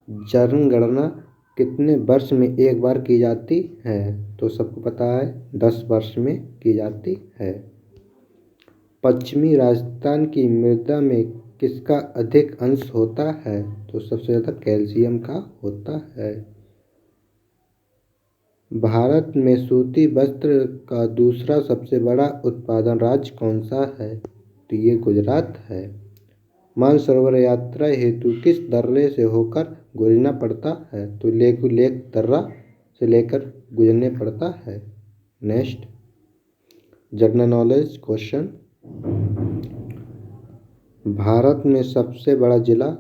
जनगणना कितने वर्ष में एक बार की जाती है? तो सबको पता है 10 वर्ष में की जाती है। पश्चिमी राजस्थान की मृदा में किसका अधिक अंश होता है? तो सबसे ज़्यादा कैल्शियम का होता है। भारत में सूती वस्त्र का दूसरा सबसे बड़ा उत्पादन राज्य कौन सा है? तो ये गुजरात है। मानसरोवर यात्रा हेतु किस दर्रे से होकर गुजरना पड़ता है? तो लेक दर्रा से लेकर गुजरने पड़ता है। Next general knowledge question, Bharat में सबसे बड़ा जिला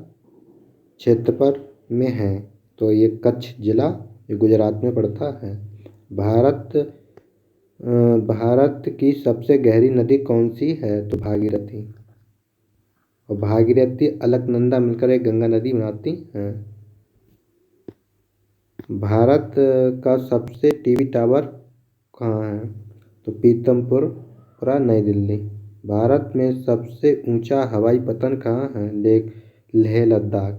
क्षेत्रफल में है? तो ये कच्छ जिला ये गुजरात में पड़ता है। भारत की सबसे गहरी नदी कौन सी है? तो भागीरथी। और भागीरथी अलकनंदा मिलकर एक गंगा नदी बनाती हैं। भारत का सबसे टीवी टावर कहाँ है? तो पीतमपुरा नई दिल्ली। भारत में सबसे ऊंचा हवाई पतन कहाँ है? लेह लद्दाख।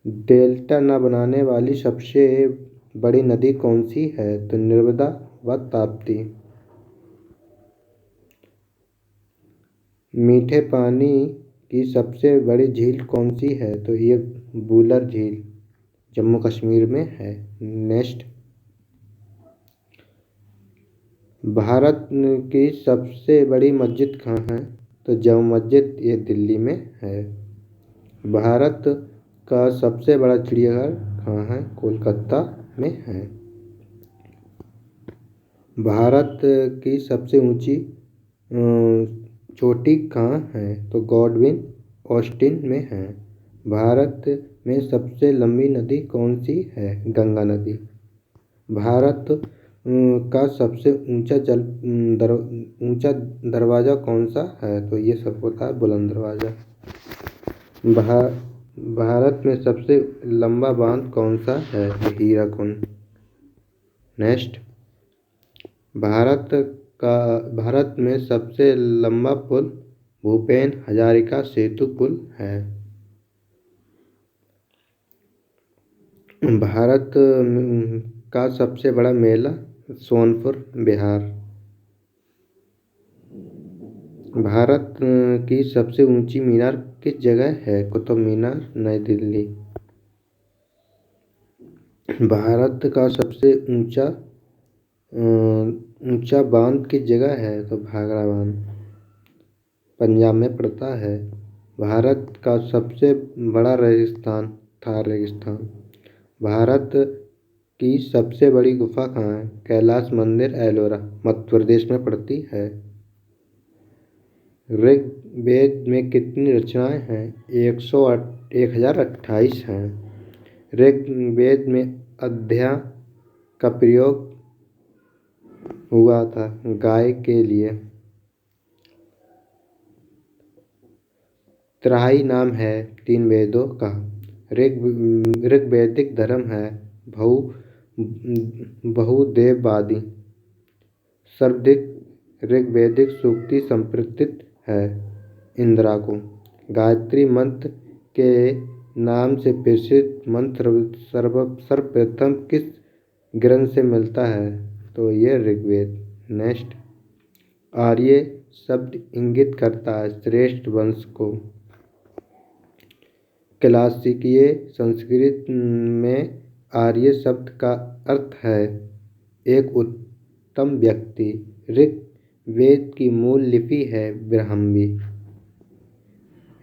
डेल्टा न बनाने वाली सबसे बड़ी नदी कौन सी है? तो नर्मदा व ताप्ती। मीठे पानी की सबसे बड़ी झील कौन सी है? तो ये वुलर झील जम्मू कश्मीर में है। नेक्स्ट, भारत की सबसे बड़ी मस्जिद कहाँ है? तो जामा मस्जिद ये दिल्ली में है। भारत का सबसे बड़ा चिड़ियाघर कहाँ है? कोलकाता में है। भारत की सबसे ऊंची चोटी कहाँ है? तो गॉडविन ऑस्टिन में है। भारत में सबसे लंबी नदी कौन सी है? गंगा नदी। भारत का सबसे ऊंचा दरवाज़ा कौन सा है? तो ये सब होता है बुलंद दरवाज़ा। भारत में सबसे लंबा बांध कौन सा है? हीराकुंड। नेक्स्ट, भारत में सबसे लंबा पुल भूपेन हजारिका सेतु पुल है। भारत का सबसे बड़ा मेला सोनपुर बिहार। भारत की सबसे ऊंची मीनार किस जगह है? कुतुब मीनार नई दिल्ली। भारत का सबसे ऊंचा बांध किस जगह है? तो भाखड़ा बांध पंजाब में पड़ता है। भारत का सबसे बड़ा रेगिस्तान थार रेगिस्तान। भारत की सबसे बड़ी गुफा कहाँ है? कैलाश मंदिर एलोरा मध्य प्रदेश में पड़ती है। ऋग्वेद में कितनी रचनाएं हैं? 1028 हैं। ऋग्वेद में अध्याय का प्रयोग हुआ था गाय के लिए। त्राही नाम है 3 वेदों का। ऋग्वैदिक धर्म है बहुदेववादी। सर्वाधिक ऋग्वैदिक सूक्ति समर्पित है इंदिरा को। गायत्री मंत्र के नाम से प्रसिद्ध मंत्र सर्वप्रथम किस ग्रंथ से मिलता है? तो ये ऋग्वेद। नेक्स्ट, आर्य शब्द इंगित करता है श्रेष्ठ वंश को। क्लासिकीय संस्कृत में आर्य शब्द का अर्थ है एक उत्तम व्यक्ति। ऋग्वेद की मूल लिपि है ब्राह्मी।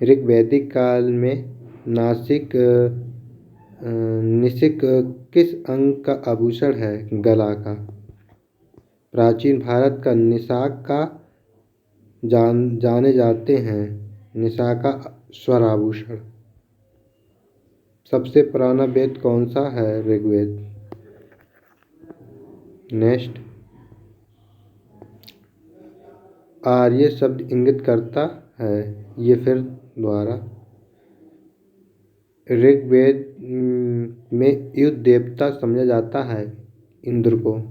ऋग्वैदिक काल में निषिक किस अंग का आभूषण है? गला का। प्राचीन भारत का निशाका जाने जाते हैं निशाका स्वराभूषण। सबसे पुराना वेद कौन सा है? ऋग्वेद। नेक्स्ट, आर्य शब्द इंगित करता है ये फिर द्वारा। ऋग्वेद में युद्ध देवता समझा जाता है इंद्र को।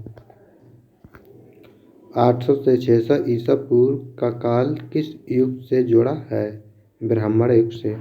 800 से 600 ईसा पूर्व का काल किस युग से जुड़ा है? ब्राह्मण युग से